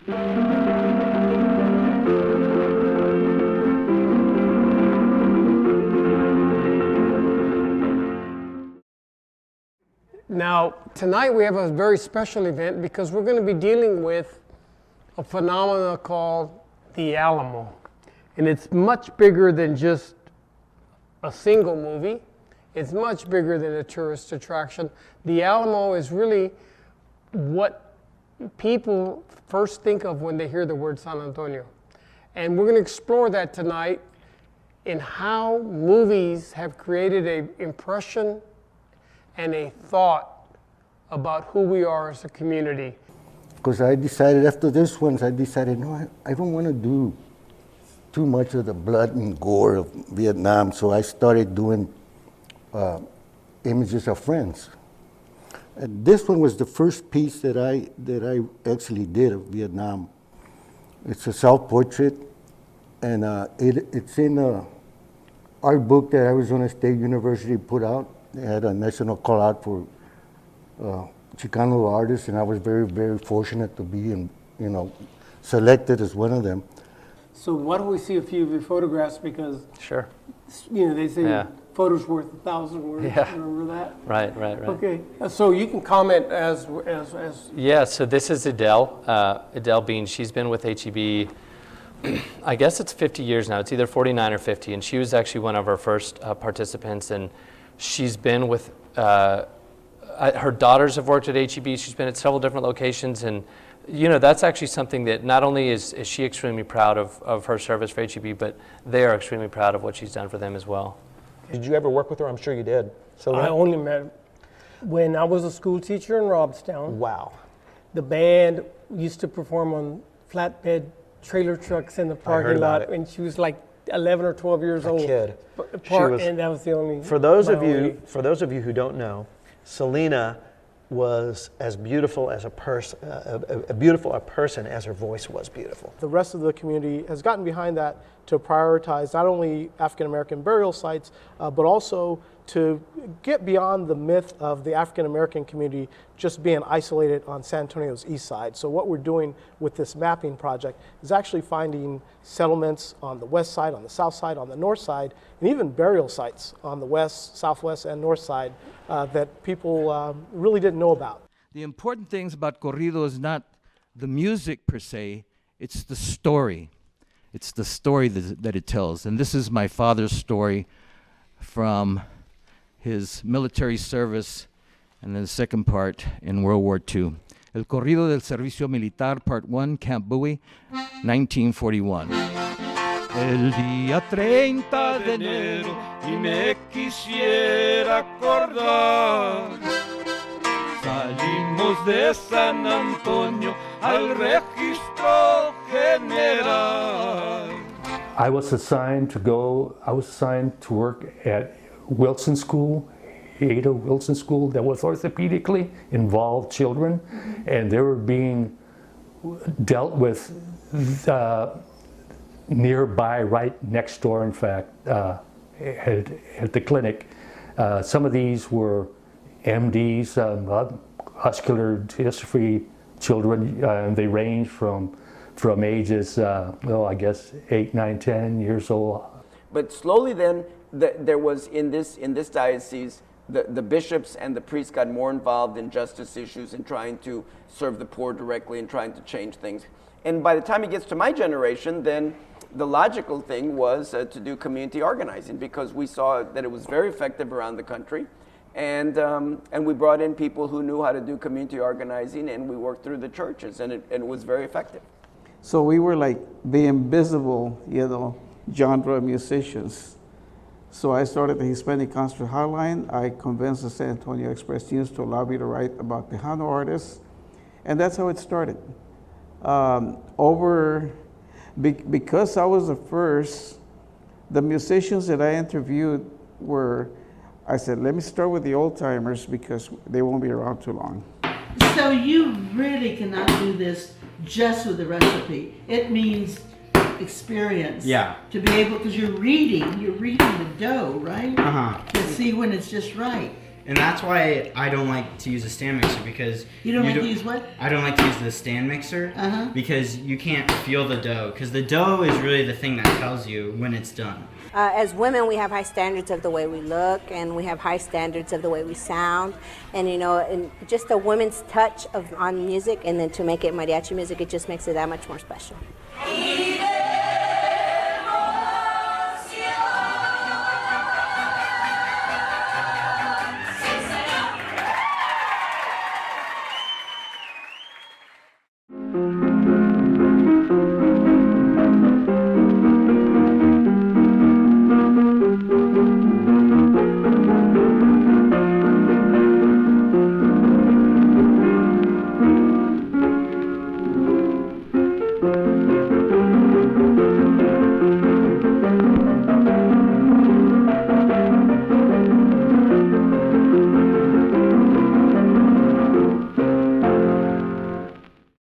Now, tonight we have a very special event because we're going to be dealing with a phenomenon called the Alamo. And it's much bigger than just a single movie. It's much bigger than a tourist attraction. The Alamo is really what people first think of when they hear the word San Antonio. And we're going to explore that tonight in how movies have created an impression and a thought about who we are as a community. Because I decided after this one, no, I don't want to do too much of the blood and gore of Vietnam, so I started doing images of friends. And this one was the first piece that I actually did of Vietnam. It's a self-portrait, and it's in a art book that Arizona State University put out. They had a national call out for Chicano artists, and I was very, very fortunate to be selected as one of them. So why don't we see a few of your photographs, because Sure. They say photos worth 1,000 words. Yeah. Remember that? Right. Okay, so you can comment as Yeah, so this is Adele. Adele Bean, she's been with HEB, I guess it's 50 years now. It's either 49 or 50, and she was actually one of our first participants, and she's been with, her daughters have worked at HEB. She's been at several different locations, and that's actually something that not only is she extremely proud of her service for HEB, but they are extremely proud of what she's done for them as well. Did you ever work with her? I'm sure you did. So I only met when I was a school teacher in Robstown. Wow. The band used to perform on flatbed trailer trucks in the parking lot, and she was like 11 or 12 years old. Kid. And that was the only. For those of you who don't know, Selena was as beautiful as a person, beautiful a person as her voice was beautiful. The rest of the community has gotten behind that to prioritize not only African American burial sites, but also to get beyond the myth of the African American community just being isolated on San Antonio's east side. So what we're doing with this mapping project is actually finding settlements on the west side, on the south side, on the north side, and even burial sites on the west, southwest, and north side that people really didn't know about. The important things about corrido is not the music per se, it's the story. It's the story that it tells. And this is my father's story from his military service, and then the second part in World War II. El Corrido del Servicio Militar, Part 1, Camp Bowie, 1941. El día 30 de enero y me quisiera acordar, salimos de San Antonio al registro general. I was assigned to work at Wilson School, Ada Wilson School, that was orthopedically involved children, and they were being dealt with nearby, right next door, in fact, at the clinic. Some of these were MDs, muscular dystrophy children, and they range from ages, I guess 8, 9, 10 years old. But slowly then, there was in this diocese, the bishops and the priests got more involved in justice issues and trying to serve the poor directly and trying to change things. And by the time it gets to my generation, then the logical thing was to do community organizing, because we saw that it was very effective around the country. And we brought in people who knew how to do community organizing, and we worked through the churches, and it was very effective. So we were like the invisible, genre musicians. So I started the Hispanic Concert Hotline. I convinced the San Antonio Express News to allow me to write about Tejano artists. And that's how it started. Because I was the first, the musicians that I interviewed I said, let me start with the old timers because they won't be around too long. So you really cannot do this just with the recipe. It means experience. Yeah. To be able, because you're reading the dough, right? To see when it's just right. And that's why I don't like to use a stand mixer, because You don't like to use what? I don't like to use the stand mixer because you can't feel the dough, because the dough is really the thing that tells you when it's done. As women, we have high standards of the way we look, and we have high standards of the way we sound, and and just a woman's touch on music, and then to make it mariachi music, it just makes it that much more special.